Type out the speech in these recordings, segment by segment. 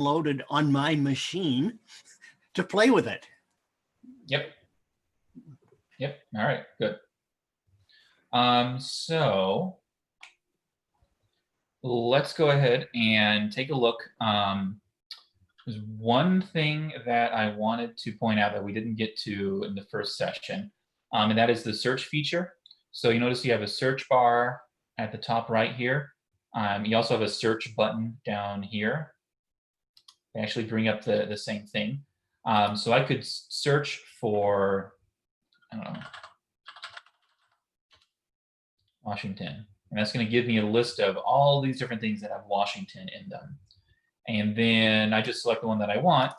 loaded on my machine to play with it. Yep. Yep. All right, good. So let's go ahead and take a look. There's one thing that I wanted to point out that we didn't get to in the first session, and that is the search feature. So you notice you have a search bar at the top right here. You also have a search button down here. They actually bring up the same thing. So I could search for, I don't know, Washington. And that's going to give me a list of all these different things that have Washington in them. And then I just select the one that I want,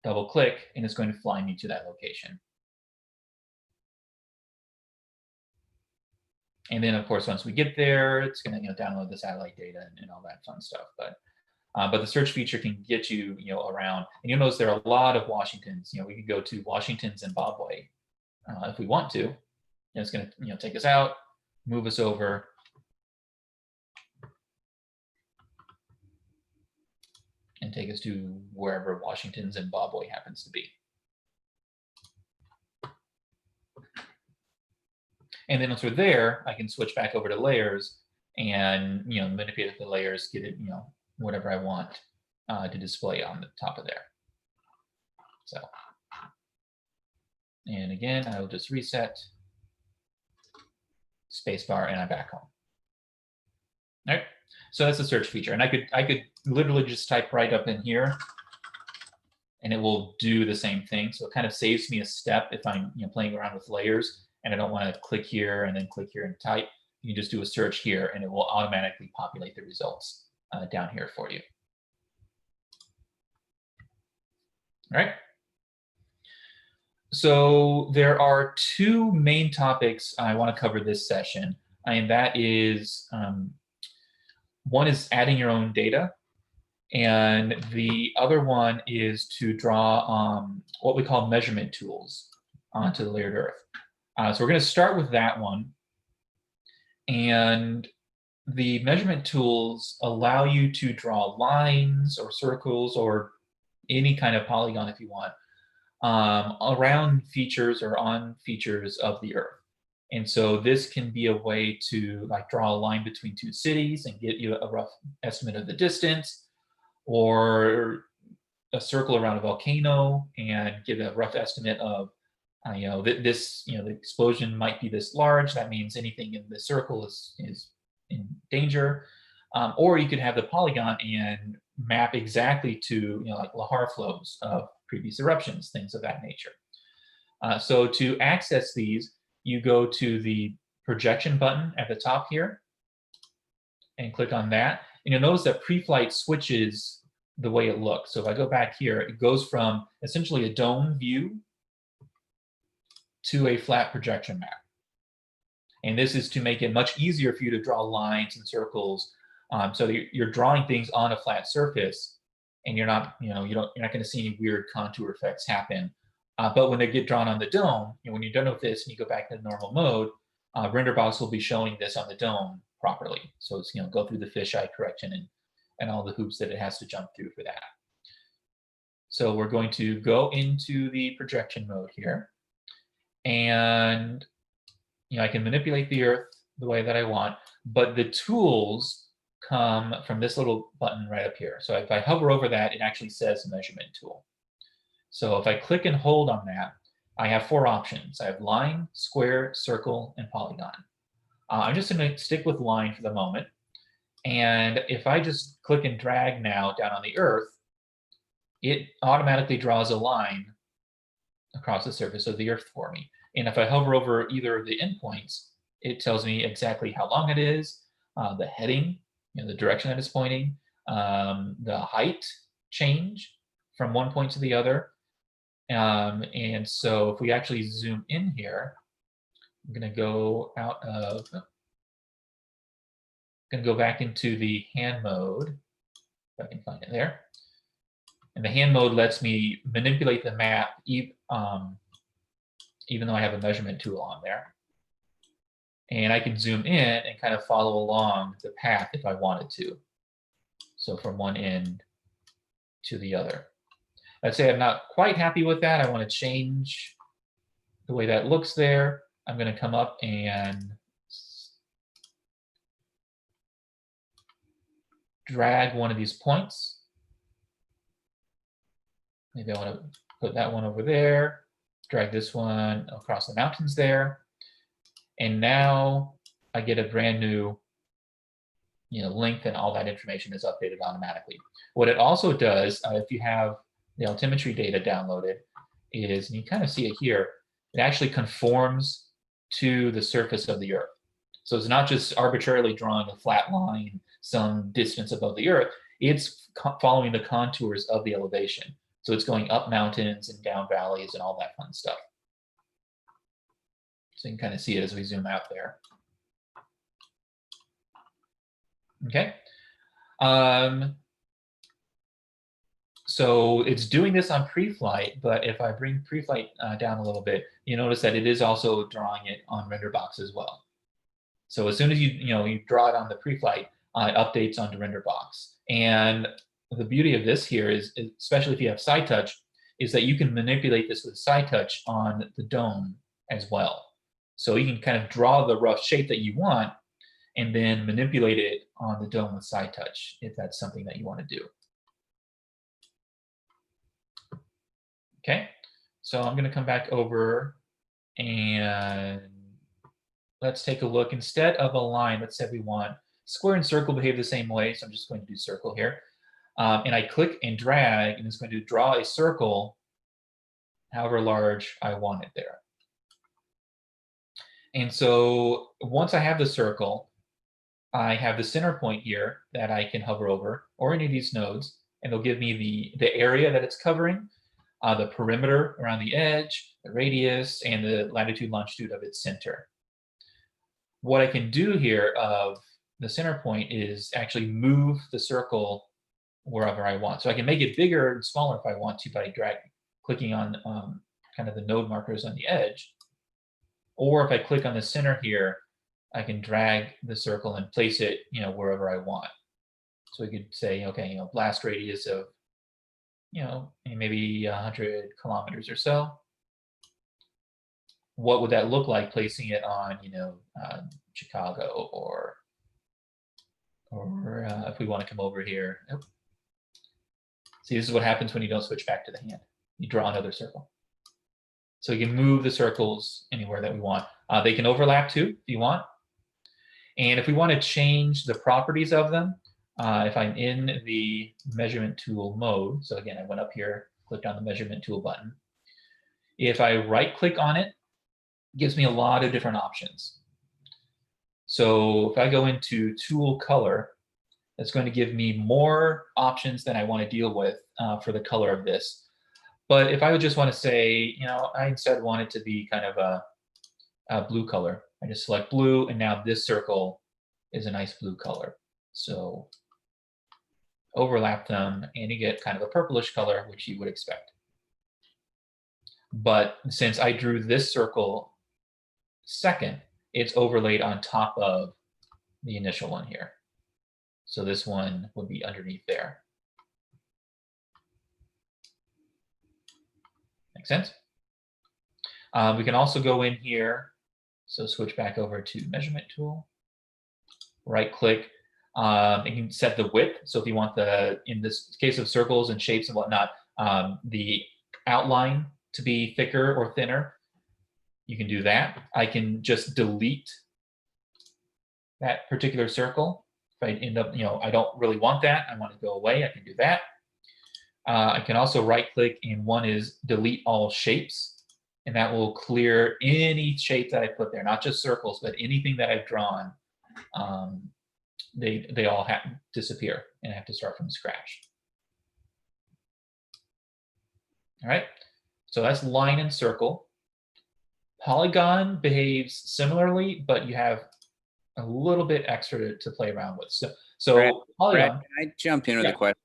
double click, and it's going to fly me to that location. And then, of course, once we get there, it's going to download the satellite data and all that fun stuff. But the search feature can get you around. And you'll notice there are a lot of Washingtons. We could go to Washington, Zimbabwe if we want to. And it's going to take us out, move us over. And take us to wherever Washington, Zimbabwe happens to be. And then once we're there, I can switch back over to layers and manipulate the layers, get it whatever I want to display on the top of there. So, and again, I will just reset, spacebar, and I'm back home. All right. So that's the search feature, and I could literally just type right up in here, and it will do the same thing. So it kind of saves me a step if I'm playing around with layers, and I don't want to click here and then click here and type. You can just do a search here, and it will automatically populate the results down here for you. All right. So there are two main topics I want to cover this session, and that is one is adding your own data, and the other one is to draw what we call measurement tools onto the layered Earth. So we're going to start with that one. And the measurement tools allow you to draw lines or circles or any kind of polygon if you want around features or on features of the Earth. And so this can be a way to draw a line between two cities and get you a rough estimate of the distance, or a circle around a volcano and give a rough estimate of, the explosion might be this large. That means anything in the circle is in danger. Or you could have the polygon and map exactly to, like lahar flows of previous eruptions, things of that nature. So to access these, you go to the projection button at the top here and click on that. And you'll notice that pre-flight switches the way it looks. So if I go back here, it goes from essentially a dome view to a flat projection map. And this is to make it much easier for you to draw lines and circles. So that you're drawing things on a flat surface, and you're not going to see any weird contour effects happen. But when they get drawn on the dome, when you're done with this and you go back to normal mode, RenderBox will be showing this on the dome properly. So it's go through the fisheye correction and all the hoops that it has to jump through for that. So we're going to go into the projection mode here, and I can manipulate the Earth the way that I want, but the tools come from this little button right up here. So if I hover over that, it actually says measurement tool. So if I click and hold on that, I have four options. I have line, square, circle, and polygon. I'm just going to stick with line for the moment. And if I just click and drag now down on the Earth, it automatically draws a line across the surface of the Earth for me. And if I hover over either of the endpoints, it tells me exactly how long it is, the heading, the direction that it's pointing, the height change from one point to the other. And so if we actually zoom in here, I'm going to go out of, going to go back into the hand mode, if I can find it there. And the hand mode lets me manipulate the map even though I have a measurement tool on there. And I can zoom in and kind of follow along the path if I wanted to. So from one end to the other. Let's say I'm not quite happy with that. I want to change the way that looks there. I'm going to come up and drag one of these points. Maybe I want to put that one over there, drag this one across the mountains there. And now I get a brand new length, and all that information is updated automatically. What it also does, if you have the altimetry data downloaded, is, and you kind of see it here, it actually conforms to the surface of the Earth. So it's not just arbitrarily drawing a flat line some distance above the Earth, it's following the contours of the elevation. So it's going up mountains and down valleys and all that fun stuff. So you can kind of see it as we zoom out there. Okay. So it's doing this on pre-flight, but if I bring pre-flight down a little bit, you notice that it is also drawing it on RenderBox as well. So as soon as you draw it on the pre-flight, it updates onto RenderBox. And the beauty of this here is, especially if you have SciTouch, is that you can manipulate this with SciTouch on the dome as well. So you can kind of draw the rough shape that you want and then manipulate it on the dome with SciTouch if that's something that you want to do. Okay, so I'm going to come back over and let's take a look. Instead of a line, let's say we want square and circle behave the same way. So I'm just going to do circle here. And I click and drag, and it's going to draw a circle however large I want it there. And so once I have the circle, I have the center point here that I can hover over, or any of these nodes, and they'll give me the area that it's covering, the perimeter around the edge, the radius, and the latitude, longitude of its center. What I can do here of the center point is actually move the circle wherever I want. So I can make it bigger and smaller if I want to by clicking on kind of the node markers on the edge. Or if I click on the center here, I can drag the circle and place it, wherever I want. So we could say, okay, blast radius of, maybe 100 kilometers or so. What would that look like placing it on, Chicago, or if we want to come over here. Oh. See, this is what happens when you don't switch back to the hand. You draw another circle. So you can move the circles anywhere that we want. They can overlap too, if you want. And if we want to change the properties of them, if I'm in the measurement tool mode, so again, I went up here, clicked on the measurement tool button. If I right click on it, it gives me a lot of different options. So if I go into tool color, that's going to give me more options than I want to deal with for the color of this. But if I would just want to say, I instead want it to be kind of a blue color, I just select blue, and now this circle is a nice blue color. So overlap them, and you get kind of a purplish color, which you would expect. But since I drew this circle second, it's overlaid on top of the initial one here. So this one would be underneath there. Make sense? We can also go in here. So switch back over to measurement tool. Right click. And you can set the width. So if you want in this case of circles and shapes and whatnot, the outline to be thicker or thinner, you can do that. I can just delete that particular circle. If I end up, I don't really want that, I want it to go away, I can do that. I can also right click, and one is delete all shapes, and that will clear any shape that I put there, not just circles, but anything that I've drawn. They all disappear, and I have to start from scratch. All right, so that's line and circle. Polygon behaves similarly, but you have a little bit extra to play around with. So Brad, can I jump in with a question?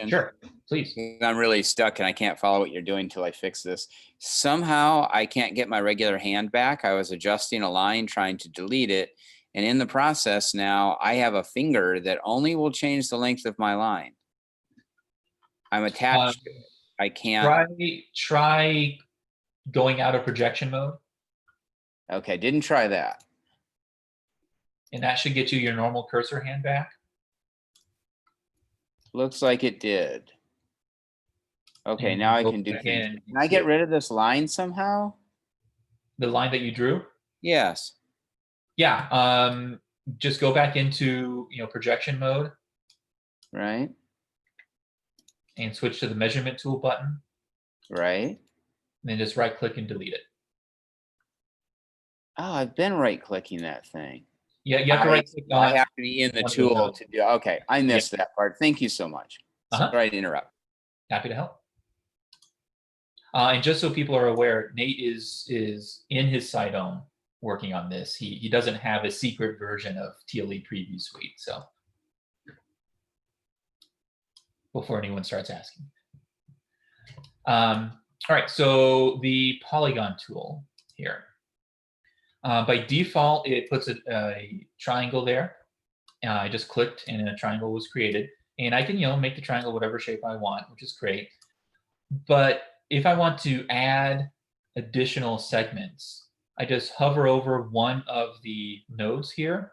Sure, please. I'm really stuck and I can't follow what you're doing till I fix this. Somehow I can't get my regular hand back. I was adjusting a line, trying to delete it. And in the process now, I have a finger that only will change the length of my line. I'm attached. I can't. Try going out of projection mode, Okay, didn't try that. and that should get you your normal cursor hand back. Looks like it did. Okay, And now I go can do back things. in Can I get rid of this line somehow? the line that you drew. Yes. Yeah, just go back into projection mode Right. and switch to the measurement tool button, Right. and then just right click and delete it. Oh, I've been right clicking that thing. Yeah, you have to right click I on. have to be in the one of the tool nodes. to do. Okay, I missed that part. Thank you so much. Uh-huh. Sorry to interrupt. Happy to help. And just so people are aware, Nate is in his Sidome working on this. He doesn't have a secret version of TLE Preview Suite, so before anyone starts asking. All right, so the polygon tool here. By default, it puts a triangle there. I just clicked and a triangle was created. And I can, make the triangle whatever shape I want, which is great. But if I want to add additional segments, I just hover over one of the nodes here,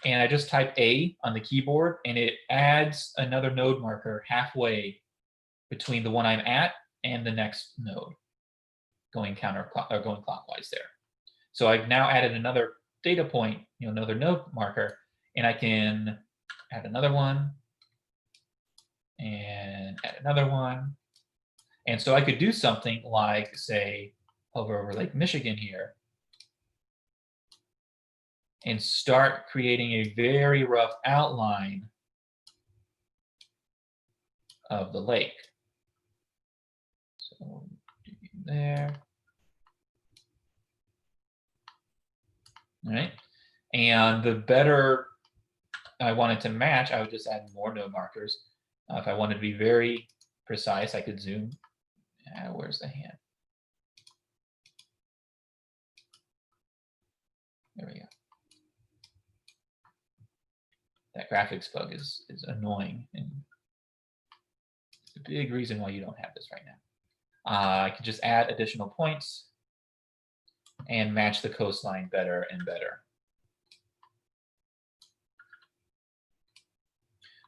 and I just type A on the keyboard, and it adds another node marker halfway between the one I'm at and the next node, going clockwise there. So I've now added another data point, another node marker, and I can add another one and add another one. And so I could do something like, say, hover over Lake Michigan here and start creating a very rough outline of the lake. So there. All right. And the better I wanted to match, I would just add more node markers. If I wanted to be very precise, I could zoom. Where's the hand? There we go. That graphics bug is annoying, and it's a big reason why you don't have this right now. I could just add additional points and match the coastline better and better.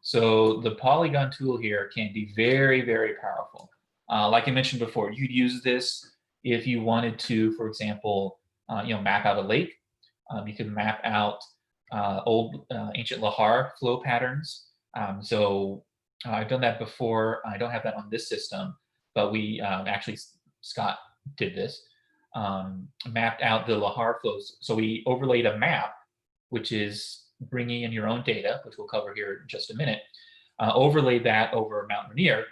So the polygon tool here can be very, very powerful. Like I mentioned before, you'd use this if you wanted to, for example, map out a lake. You can map out old ancient lahar flow patterns. So I've done that before. I don't have that on this system, but we actually, Scott did this, mapped out the lahar flows. So we overlaid a map, which is bringing in your own data, which we'll cover here in just a minute, overlaid that over Mount Rainier,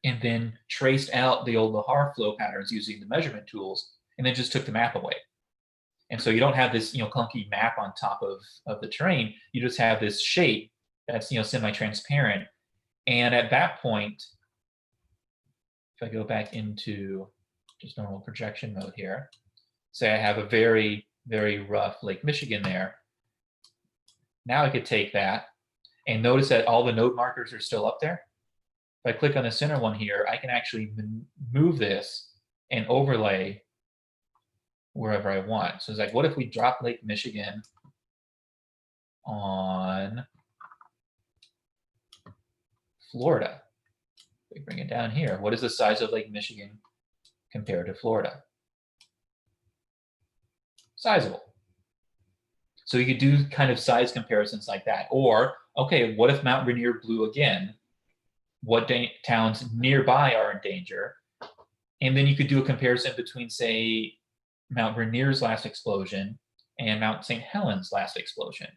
and then traced out the old lahar flow patterns using the measurement tools, and then just took the map away. And so you don't have this clunky map on top of the terrain. You just have this shape that's semi-transparent. And at that point, if I go back into just normal projection mode here, say I have a very, very rough Lake Michigan there. Now I could take that and notice that all the node markers are still up there. If I click on the center one here, I can actually move this and overlay wherever I want. So it's like, what if we drop Lake Michigan on Florida? We bring it down here. What is the size of Lake Michigan compared to Florida? Sizable. So you could do kind of size comparisons like that. Or, okay, what if Mount Rainier blew again? What towns nearby are in danger? And then you could do a comparison between, say, Mount Rainier's last explosion and Mount St. Helens last explosion,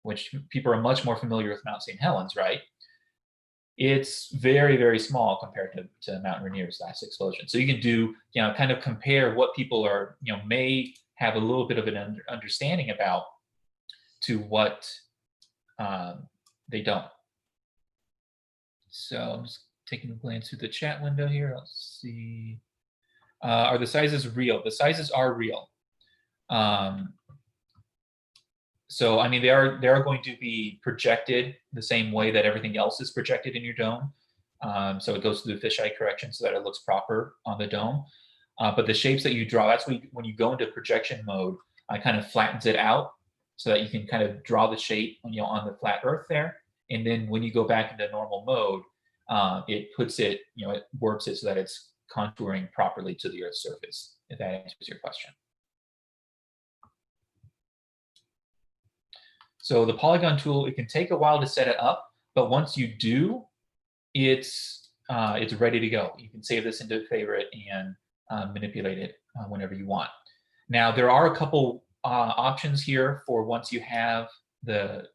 which people are much more familiar with Mount St. Helens, right? It's very, very small compared to Mount Rainier's last explosion. So you can do, kind of compare what people are, may have a little bit of an understanding about to what they don't. So I'm just taking a glance through the chat window here. Let's see. Are the sizes real? The sizes are real. So I mean, they are going to be projected the same way that everything else is projected in your dome. So it goes through the fisheye correction so that it looks proper on the dome. But the shapes that you draw, that's when you go into projection mode, it kind of flattens it out so that you can kind of draw the shape, on the flat Earth there. And then when you go back into normal mode, it puts it, it warps it so that it's contouring properly to the Earth's surface, if that answers your question. So the polygon tool, it can take a while to set it up, but once you do, it's ready to go. You can save this into a favorite and manipulate it whenever you want. Now, there are a couple options here for once you have the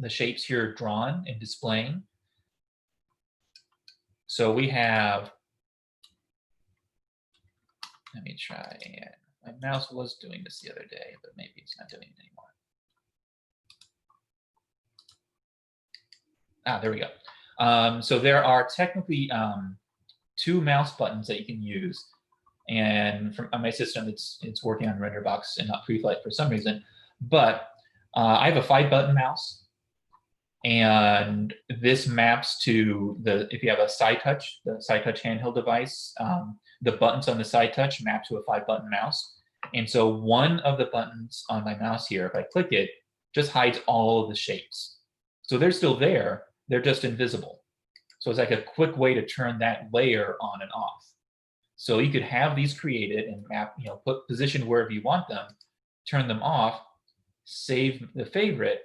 shapes here drawn and displaying. So we have, let me try, and my mouse was doing this the other day, but maybe it's not doing it anymore. There we go. So there are technically 2 mouse buttons that you can use. And on my system, it's working on RenderBox and not Preflight for some reason. But I have a 5-button mouse. And this maps to if you have a SideTouch, the SideTouch handheld device, the buttons on the SideTouch map to a 5-button mouse. And so one of the buttons on my mouse here, if I click it, just hides all of the shapes. So they're still there, they're just invisible. So it's like a quick way to turn that layer on and off. So you could have these created and map, put position wherever you want them, turn them off, save the favorite,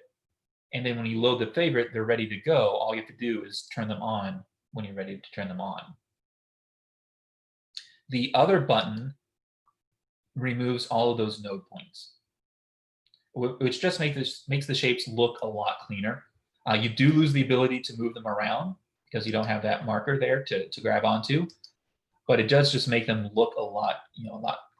and then when you load the favorite, they're ready to go. All you have to do is turn them on when you're ready to turn them on. The other button removes all of those node points, which just makes the shapes look a lot cleaner. You do lose the ability to move them around because you don't have that marker there to grab onto, but it does just make them look a lot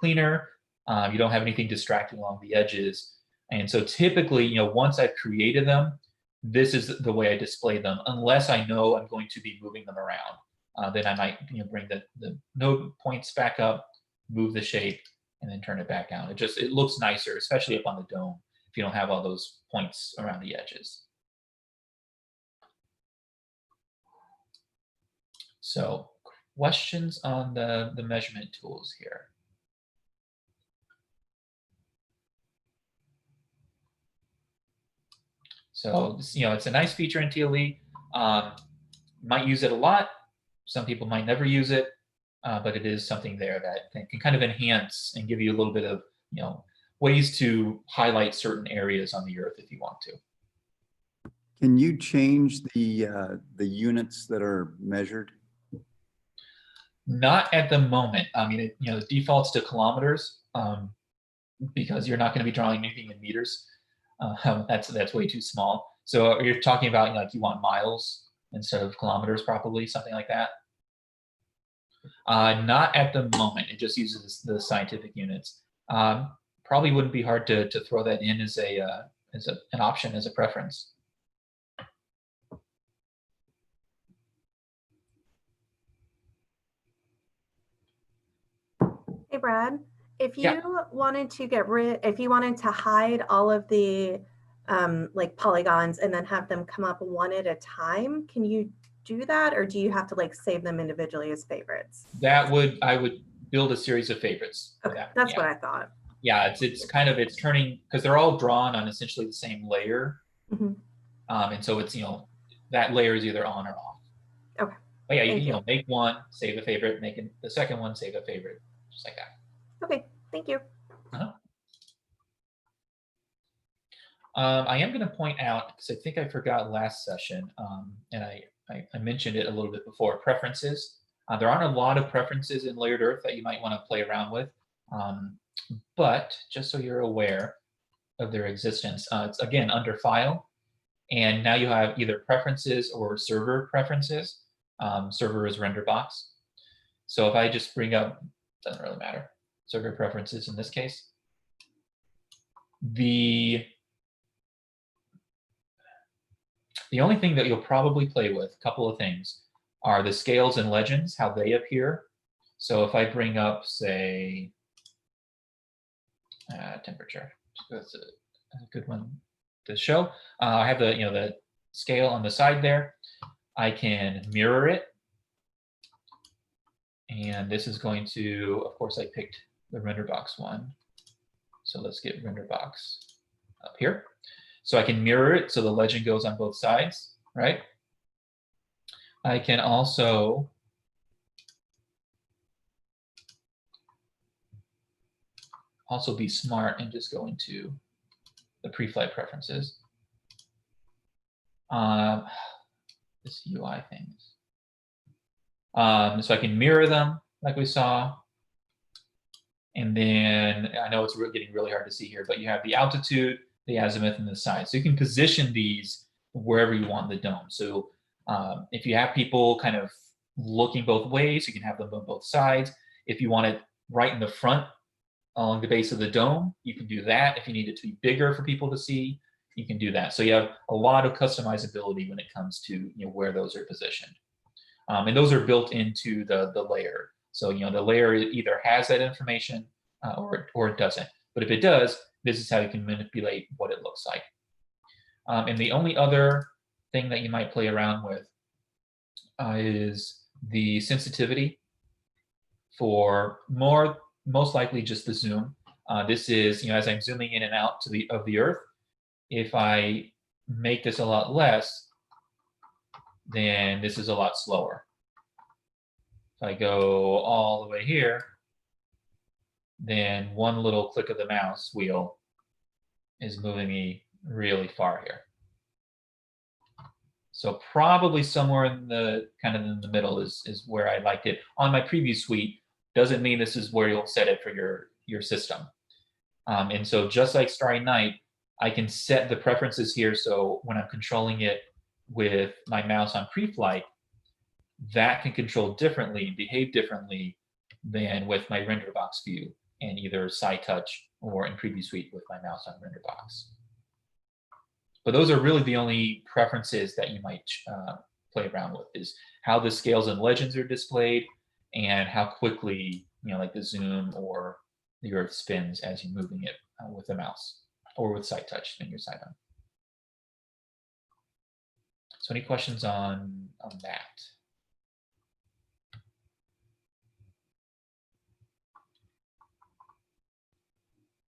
cleaner. You don't have anything distracting along the edges. And so typically, once I've created them, this is the way I display them, unless I know I'm going to be moving them around. Then I might bring the node points back up, move the shape, and then turn it back down. It looks nicer, especially up on the dome, if you don't have all those points around the edges. So questions on the measurement tools here? So, it's a nice feature in TLE. Might use it a lot. Some people might never use it, but it is something there that can kind of enhance and give you a little bit of, ways to highlight certain areas on the Earth if you want to. Can you change the units that are measured? Not at the moment. I mean, it defaults to kilometers because you're not going to be drawing anything in meters. That's way too small. So you're talking about like you want miles instead of kilometers, probably something like that. Not at the moment. It just uses the scientific units. Probably wouldn't be hard to throw that in as an option, as a preference. Hey, Brad, if you Yeah. wanted to if you wanted to hide all of the like polygons and then have them come up one at a time, can you do that? Or do you have to like save them individually as favorites? I would build a series of favorites for Okay, that. that's Yeah. what I thought. Yeah, it's turning, because they're all drawn on essentially the same layer. Mhm. And so it's, that layer is either on or off. Okay. But yeah, Thank you you. make one, save a favorite, the second one, save a favorite, just like that. Okay, thank you. I am going to point out, because I think I forgot last session, and I mentioned it a little bit before, preferences. There aren't a lot of preferences in Layered Earth that you might want to play around with, but just so you're aware of their existence, it's again under File, and now you have either preferences or server preferences. Server is RenderBox. So if I just bring up, doesn't really matter, server preferences in this case, the only thing that you'll probably play with, a couple of things, are the scales and legends, how they appear. So if I bring up, say, temperature, that's a good one to show. I have the scale on the side there. I can mirror it. And this is going to, of course, I picked the RenderBox one. So let's get RenderBox up here. So I can mirror it so the legend goes on both sides, right? I can also be smart and just go into the pre-flight preferences. This UI things. So I can mirror them like we saw. And then I know it's getting really hard to see here, but you have the altitude, the azimuth, and the size. So you can position these wherever you want in the dome. So if you have people kind of looking both ways, you can have them on both sides. If you want it right in the front along the base of the dome, you can do that. If you need it to be bigger for people to see, you can do that. So you have a lot of customizability when it comes to where those are positioned. And those are built into the layer. So the layer either has that information or it doesn't. But if it does, this is how you can manipulate what it looks like. And the only other thing that you might play around with is the sensitivity for most likely just the zoom. This is as I'm zooming in and out of the Earth. If I make this a lot less, then this is a lot slower. If I go all the way here, then one little click of the mouse wheel is moving me really far here. So probably somewhere in the in the middle is where I liked it. On my preview suite, doesn't mean this is where you'll set it for your system. And so just like Starry Night, I can set the preferences here. So when I'm controlling it with my mouse on pre-flight, that can control differently, behave differently than with my RenderBox view and either SciTouch or in Preview Suite with my mouse on RenderBox. But those are really the only preferences that you might play around with, is how the scales and legends are displayed and how quickly, like the zoom or the Earth spins as you're moving it with the mouse or with SciTouch in your SciTouch. So any questions on that?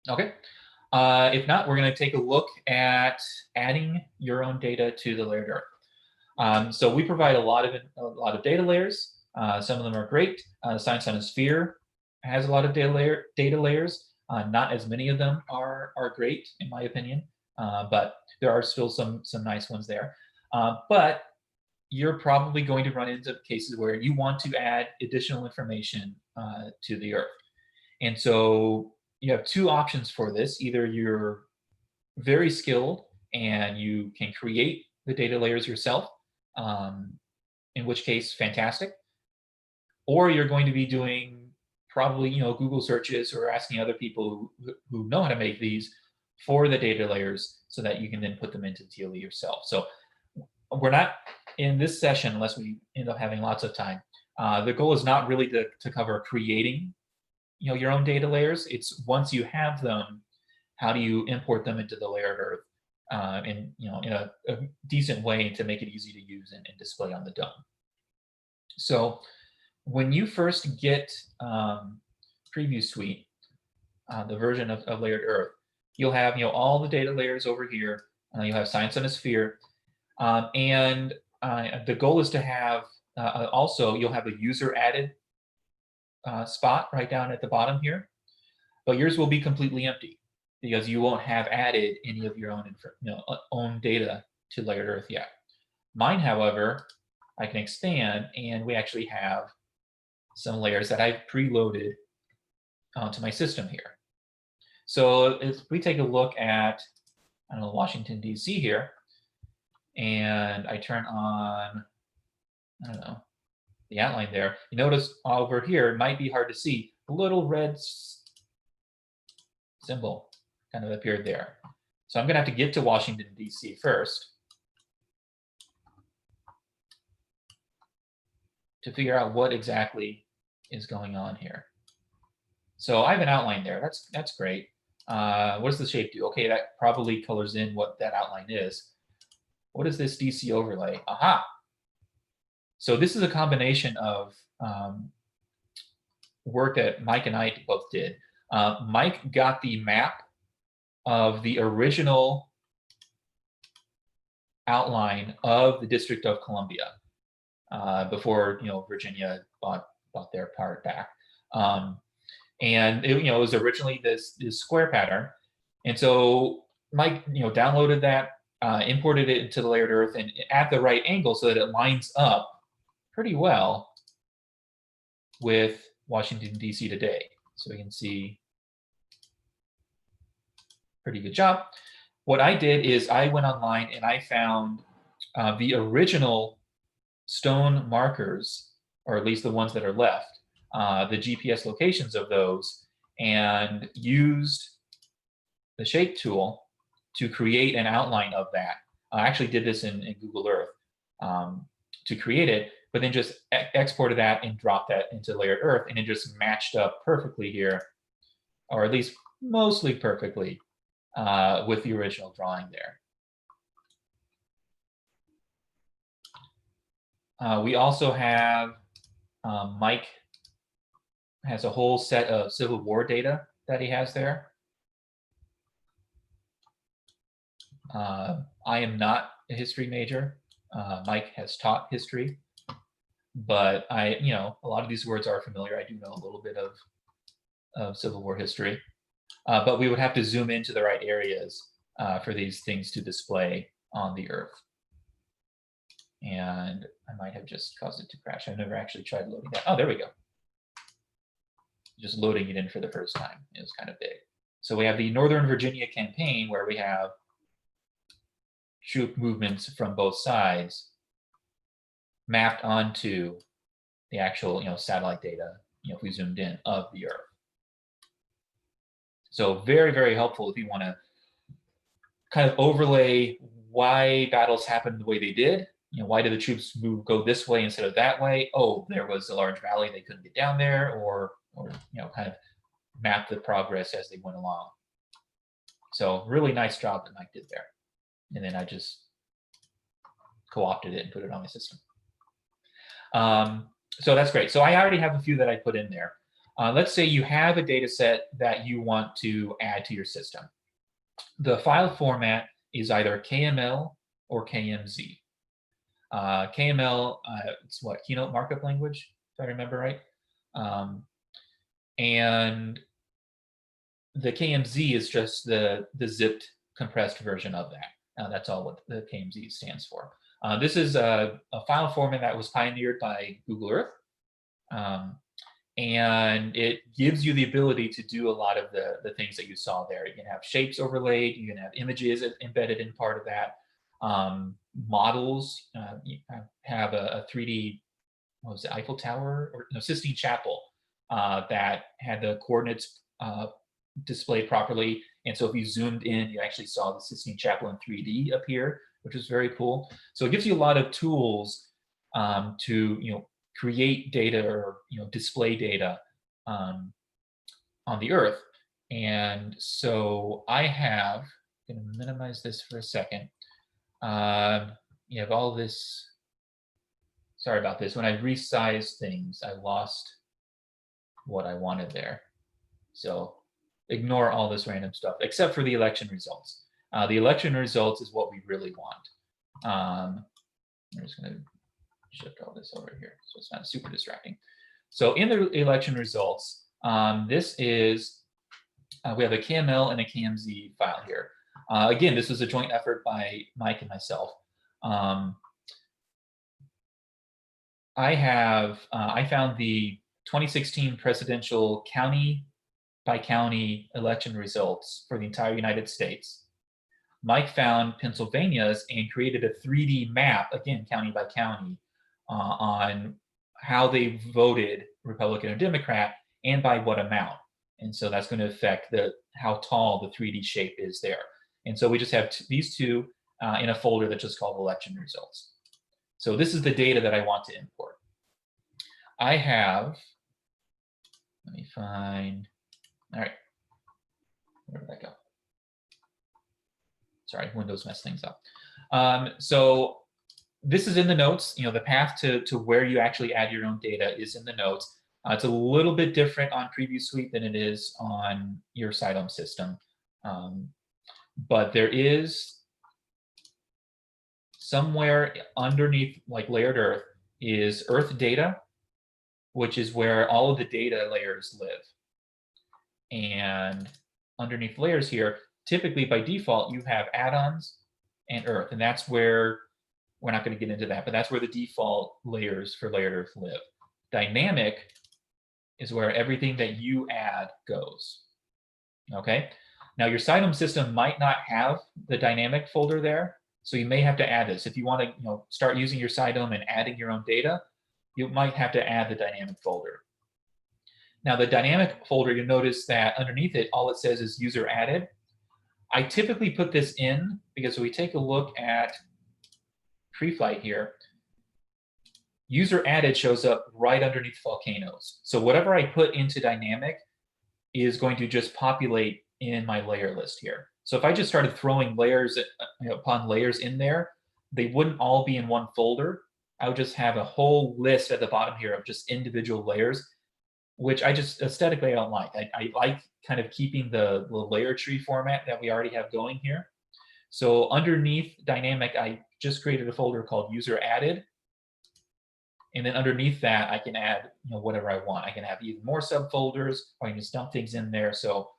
Okay. If not, we're going to take a look at adding your own data to the layered Earth. So we provide a lot of data layers. Some of them are great. Science on a Sphere has a lot of data layers. Not as many of them are great, in my opinion, but there are still some nice ones there. But you're probably going to run into cases where you want to add additional information to the Earth. And so you have two options for this. Either you're very skilled and you can create the data layers yourself, in which case, fantastic. Or you're going to be doing probably Google searches or asking other people who know how to make these for the data layers so that you can then put them into TLE yourself. So we're not in this session, unless we end up having lots of time. The goal is not really to cover creating your own data layers. It's once you have them, how do you import them into the layered Earth in a decent way to make it easy to use and display on the dome. So when you first get Preview Suite, the version of layered Earth, you'll have all the data layers over here. You'll have Science on a Sphere, and the goal is to have also you'll have a user added spot right down at the bottom here, but yours will be completely empty because you won't have added any of your own own data to layered Earth yet. Mine, however, I can expand, and we actually have some layers that I've preloaded onto my system here. So if we take a look at Washington DC here, and I turn on the outline there, you notice over here, it might be hard to see, a little red symbol kind of appeared there. So I'm going to have to get to Washington, D.C. first to figure out what exactly is going on here. So I have an outline there. That's great. What does the shape do? Okay, that probably colors in what that outline is. What is this DC overlay? Aha! So this is a combination of work that Mike and I both did. Mike got the map of the original outline of the District of Columbia before Virginia bought their part back, and it was originally this square pattern, and so Mike downloaded that, imported it into the layered earth, and at the right angle so that it lines up pretty well with Washington D.C. today. So we can see, pretty good job. What I did is I went online and I found the original stone markers, or at least the ones that are left, the GPS locations of those, and used the shape tool to create an outline of that. I actually did this in Google Earth to create it, but then just exported that and dropped that into layered earth, and it just matched up perfectly here, or at least mostly perfectly, with the original drawing there. We also have, Mike has a whole set of Civil War data that he has there. I am not a history major. Mike has taught history, but a lot of these words are familiar. I do know a little bit of Civil War history, but we would have to zoom into the right areas for these things to display on the earth. And I might have just caused it to crash. I've never actually tried loading that. Oh, there we go. Just loading it in for the first time. It was kind of big. So we have the Northern Virginia campaign, where we have troop movements from both sides mapped onto the actual satellite data, if we zoomed in, of the earth. So very, very helpful if you want to kind of overlay why battles happened the way they did. Why did the troops go this way instead of that way? Oh, there was a large valley, they couldn't get down there, or kind of map the progress as they went along. So really nice job that Mike did there. And then I just co-opted it and put it on my system. So that's great. So I already have a few that I put in there. Let's say you have a data set that you want to add to your system. The file format is either KML or KMZ. KML, it's what, Keynote Markup Language, if I remember right. And the KMZ is just the zipped, compressed version of that. That's all what the KMZ stands for. This is a file format that was pioneered by Google Earth. And it gives you the ability to do a lot of the things that you saw there. You can have shapes overlaid, you can have images embedded in part of that. Models, you have a 3D, what was it, Eiffel Tower, or no, Sistine Chapel, that had the coordinates displayed properly. And so if you zoomed in, you actually saw the Sistine Chapel in 3D appear, which is very cool. So it gives you a lot of tools to create data, or display data on the earth. And so I have, I'm going to minimize this for a second. You have all this, sorry about this, when I resized things, I lost what I wanted there. So ignore all this random stuff, except for the election results. The election results is what we really want. I'm just going to shift all this over here so it's not super distracting. So in the election results, this is, we have a KML and a KMZ file here. Again, this was a joint effort by Mike and myself. I found the 2016 presidential county by county election results for the entire United States. Mike found Pennsylvania's and created a 3D map, again, county by county, on how they voted Republican or Democrat and by what amount. And so that's going to affect how tall the 3D shape is there. And so we just have these two in a folder that's just called election results. So this is the data that I want to import. I have, let me find, all right, where did that go? Sorry, Windows messed things up. So this is in the notes. The path to where you actually add your own data is in the notes. It's a little bit different on Preview Suite than it is on your Cytome system. But there is somewhere underneath, like layered earth, is earth data, which is where all of the data layers live. And underneath layers here, typically by default, you have add-ons and earth. And that's where, we're not going to get into that, but that's where the default layers for layered earth live. Dynamic is where everything that you add goes. Okay. Now your Cytome system might not have the dynamic folder there, so you may have to add this. If you want to start using your Cytome and adding your own data, you might have to add the dynamic folder. Now the dynamic folder, you'll notice that underneath it, all it says is user added. I typically put this in because when we take a look at Preflight here, user added shows up right underneath volcanoes. So whatever I put into dynamic is going to just populate in my layer list here. So if I just started throwing layers upon layers in there, they wouldn't all be in one folder. I would just have a whole list at the bottom here of just individual layers, which I just aesthetically I don't like. I like kind of keeping the layer tree format that we already have going here. So underneath dynamic, I just created a folder called user added. And then underneath that, I can add whatever I want. I can have even more subfolders, or I can just dump things in there. So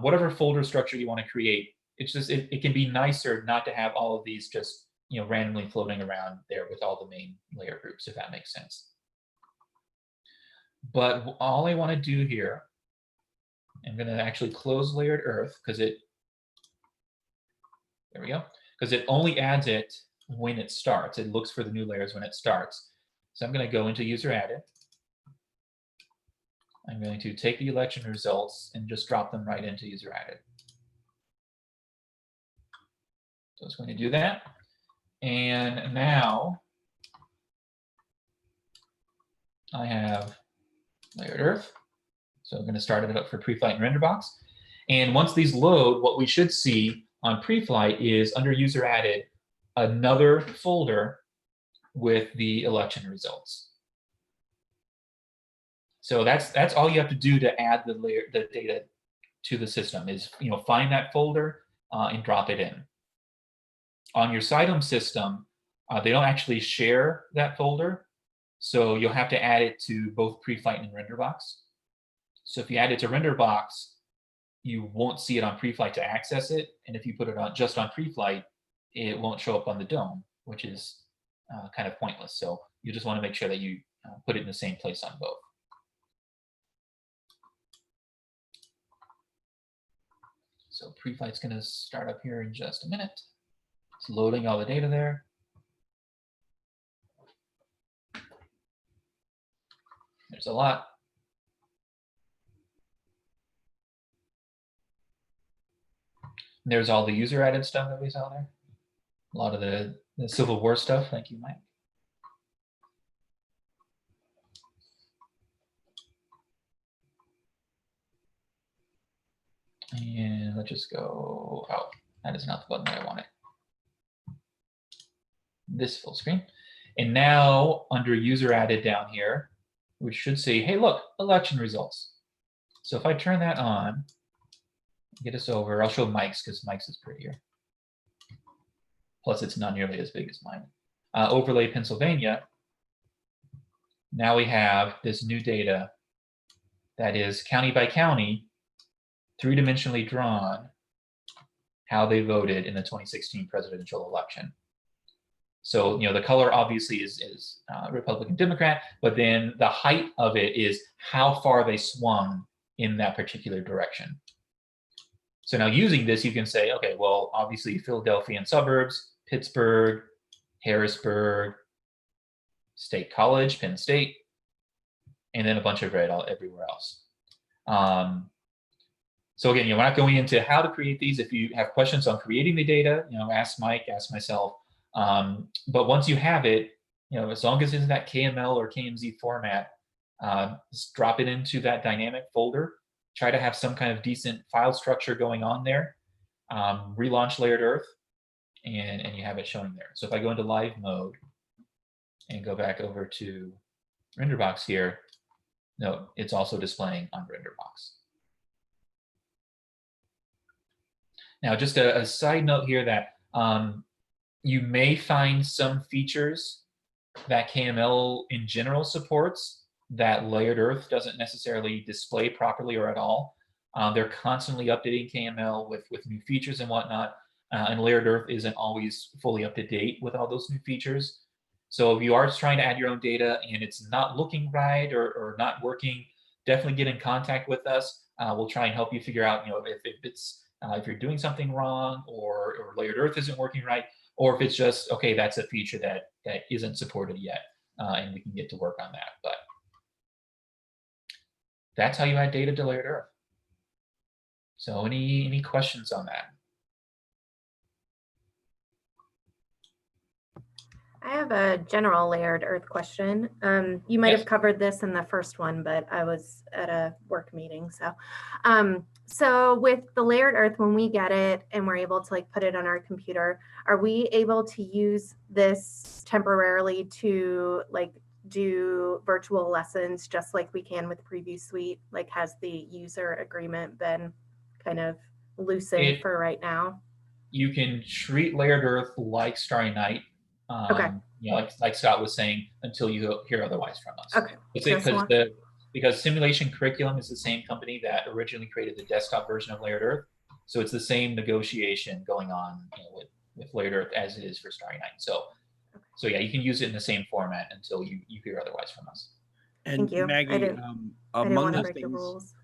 whatever folder structure you want to create, it's just it can be nicer not to have all of these just randomly floating around there with all the main layer groups, if that makes sense. But all I want to do here, I'm going to actually close layered earth because there we go, because it only adds it when it starts. It looks for the new layers when it starts. So I'm going to go into user added. I'm going to take the election results and just drop them right into user added. So it's going to do that. And now I have layered earth. So I'm going to start it up for Preflight and Renderbox. And once these load, what we should see on Preflight is under user added, another folder with the election results. So that's all you have to do to add the data to the system is find that folder and drop it in. On your Cytome system, they don't actually share that folder, so you'll have to add it to both Preflight and Renderbox. So if you add it to Renderbox, you won't see it on Preflight to access it, and if you put it on just on Preflight, it won't show up on the dome, which is kind of pointless. So you just want to make sure that you put it in the same place on both. So Preflight's going to start up here in just a minute. It's loading all the data there. There's a lot. And there's all the user added stuff that we saw there. A lot of the Civil War stuff. Thank you, Mike. And let's just go, oh, that is not the button that I wanted. This full screen. And now under user added down here, we should see, hey, look, election results. So if I turn that on, get us over, I'll show Mike's because Mike's is prettier. Plus it's not nearly as big as mine. Overlay Pennsylvania. Now we have this new data that is county by county, three-dimensionally drawn, how they voted in the 2016 presidential election. So, the color obviously is Republican, Democrat, but then the height of it is how far they swung in that particular direction. So now using this, you can say, okay, well, obviously Philadelphia and suburbs, Pittsburgh, Harrisburg, State College, Penn State, and then a bunch of red everywhere else. So again, we're not going into how to create these. If you have questions on creating the data, ask Mike, ask myself. But once you have it, as long as it's in that KML or KMZ format, just drop it into that dynamic folder. Try to have some kind of decent file structure going on there. Relaunch Layered Earth, and you have it showing there. So if I go into live mode, and go back over to RenderBox here, no, it's also displaying on RenderBox. Now, just a side note here that you may find some features that KML in general supports that Layered Earth doesn't necessarily display properly or at all. They're constantly updating KML with new features and whatnot, and Layered Earth isn't always fully up to date with all those new features. So if you are trying to add your own data and it's not looking right or not working, definitely get in contact with us. We'll try and help you figure out, if you're doing something wrong or Layered Earth isn't working right, or if it's just, okay, that's a feature that isn't supported yet, and we can get to work on that. But that's how you add data to Layered Earth. So any questions on that? I have a general Layered Earth question. You might Yes. have covered this in the first one, but I was at a work meeting. So with the Layered Earth, when we get it and we're able to like put it on our computer, are we able to use this temporarily to like do virtual lessons just like we can with Preview Suite? Like, has the user agreement been kind of loosened for right now? You can treat Layered Earth like Starry Night. Okay. Like Scott was saying, until you hear otherwise from us. Okay. Because Simulation Curriculum is the same company that originally created the desktop version of Layered Earth, so it's the same negotiation going on with Layered Earth as it is for Starry Night. So yeah, you can use it in the same format until you hear otherwise from us. And Thank you. Maggie, I didn't among want to those break the things, rules.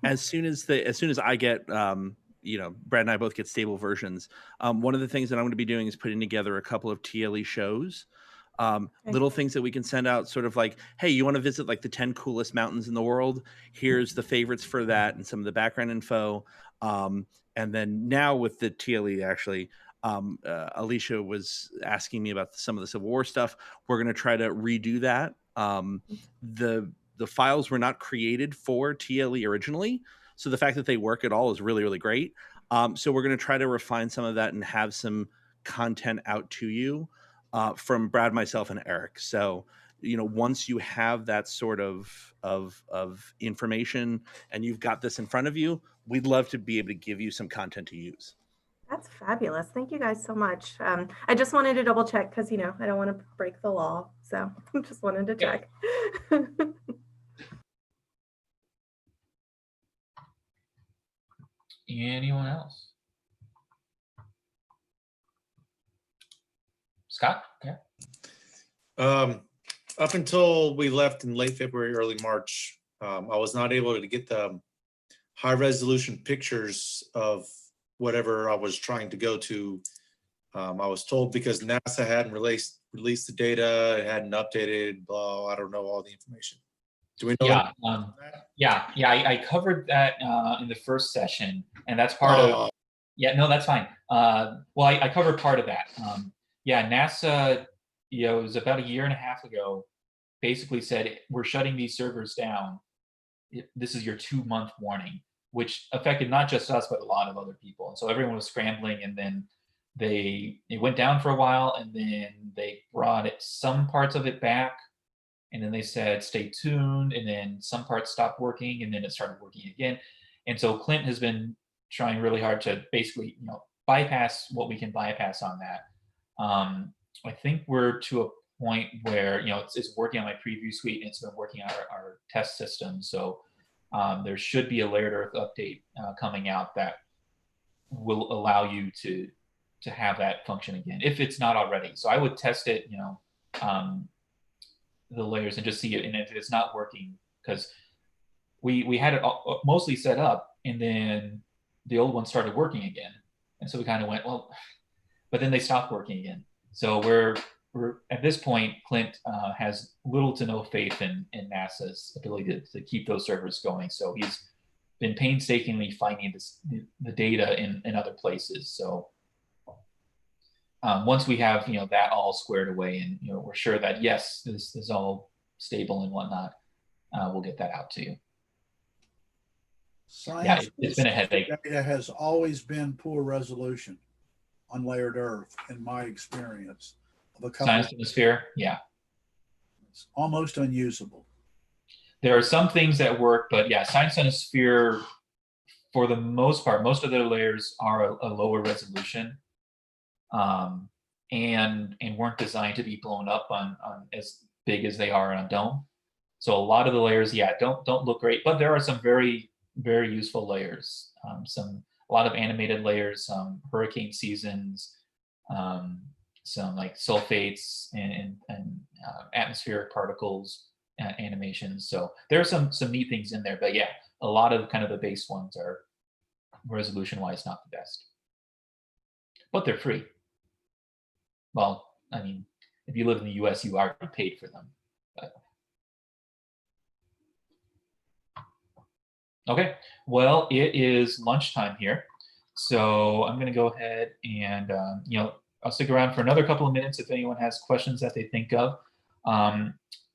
as soon as I get, Brad and I both get stable versions. One of the things that I'm going to be doing is putting together a couple of TLE shows. Little things that we can send out, sort of like, hey, you want to visit like the 10 coolest mountains in the world? Here's the favorites for that and some of the background info. And then now with the TLE, actually, Alicia was asking me about some of the Civil War stuff. We're going to try to redo that. The files were not created for TLE originally, so the fact that they work at all is really, really great. So we're going to try to refine some of that and have some content out to you from Brad, myself, and Eric. So, once you have that sort of information and you've got this in front of you, we'd love to be able to give you some content to use. That's fabulous. Thank you guys so much. I just wanted to double check because, I don't want to break the law. So just wanted to check. Anyone else? Scott? Yeah. Up until we left in late February, early March, I was not able to get the high resolution pictures of whatever I was trying to go to. I was told because NASA hadn't released the data, it hadn't updated, blah, I don't know all the information. Do we know? Yeah, I covered that in the first session, and that's part of. Yeah, no, that's fine. Well, I covered part of that. NASA, it was about a year and a half ago, basically said, we're shutting these servers down. This is your 2-month warning, which affected not just us, but a lot of other people. And so everyone was scrambling, and then it went down for a while, and then they brought some parts of it back. And then they said, stay tuned. And then some parts stopped working, and then it started working again. And so Clint has been trying really hard to basically, bypass what we can bypass on that. I think we're to a point where, it's working on my Preview Suite, and it's been working on our test system. So there should be a Layered Earth update coming out that will allow you to have that function again, if it's not already. So I would test it, the layers, and just see it. And if it's not working, because we had it mostly set up, and then the old one started working again, and so we kind of went, well, but then they stopped working again. So we're at this point, Clint has little to no faith in NASA's ability to keep those servers going. So he's been painstakingly finding the data in other places. So once we have that all squared away, and we're sure that yes, this is all stable and whatnot, we'll get that out to you. Science, it's been a headache. Data has always been poor resolution on Layered Earth, in my experience. Of a couple Science Hemisphere, yeah. It's almost unusable. There are some things that work, but yeah, Science on a Sphere, for the most part, most of their layers are a lower resolution, and weren't designed to be blown up on as big as they are on Dome. So a lot of the layers, yeah, don't look great, but there are some very useful layers. A lot of animated layers, some hurricane seasons, some like sulfates and atmospheric particles animations. So there are some neat things in there, but yeah, a lot of kind of the base ones are resolution wise not the best, but they're free. Well, I mean, if you live in the US, you already paid for them. But... Okay, well, it is lunchtime here. So I'm gonna go ahead and, I'll stick around for another couple of minutes if anyone has questions that they think of.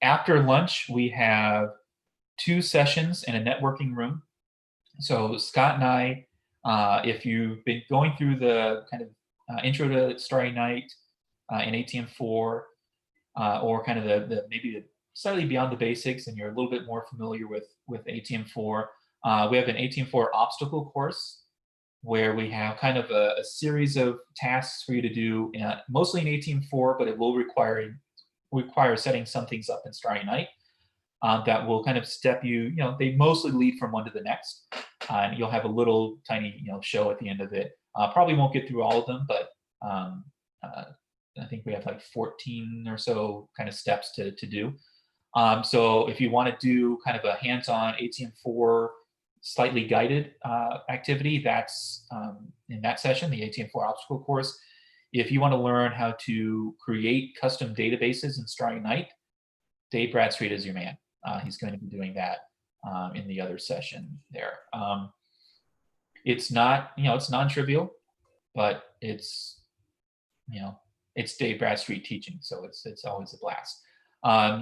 After lunch, we have 2 sessions in a networking room. So Scott and I, if you've been going through the kind of intro to Starry Night in ATM4, or kind of the maybe the slightly beyond the basics, and you're a little bit more familiar with ATM4, we have an ATM4 obstacle course where we have kind of a series of tasks for you to do, mostly in ATM4, but it will require setting some things up in Starry Night. That will kind of step you, they mostly lead from one to the next. And you'll have a little tiny, show at the end of it. Probably won't get through all of them, but I think we have like 14 or so kind of steps to do. So if you want to do kind of a hands-on ATM4 slightly guided activity, that's in that session, the ATM4 obstacle course. If you want to learn how to create custom databases in Starry Night, Dave Bradstreet is your man. He's going to be doing that in the other session there. It's not, it's non-trivial, but it's, it's Dave Bradstreet teaching, so it's always a blast.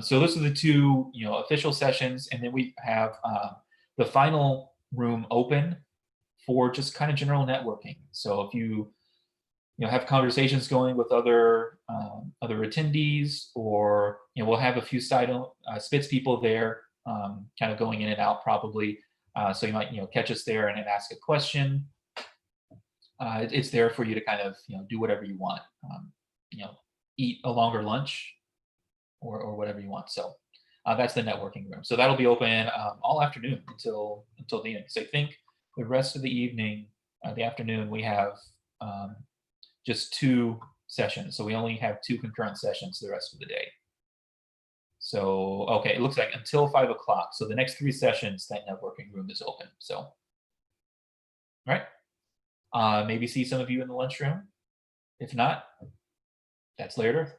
So those are the 2, official sessions, and then we have the final room open for just kind of general networking. So if you have conversations going with other attendees, or we'll have a few Spitz people there, kind of going in and out probably. So you might catch us there and ask a question. It's there for you to kind of do whatever you want. Eat a longer lunch, or whatever you want. So that's the networking room. So that'll be open all afternoon until the end. So I think the rest of the evening, the afternoon, we have just 2 sessions. So we only have 2 concurrent sessions the rest of the day. So, okay, it looks like until 5 o'clock. So the next 3 sessions, that networking room is open. So, all right. Maybe see some of you in the lunchroom. If not, that's later.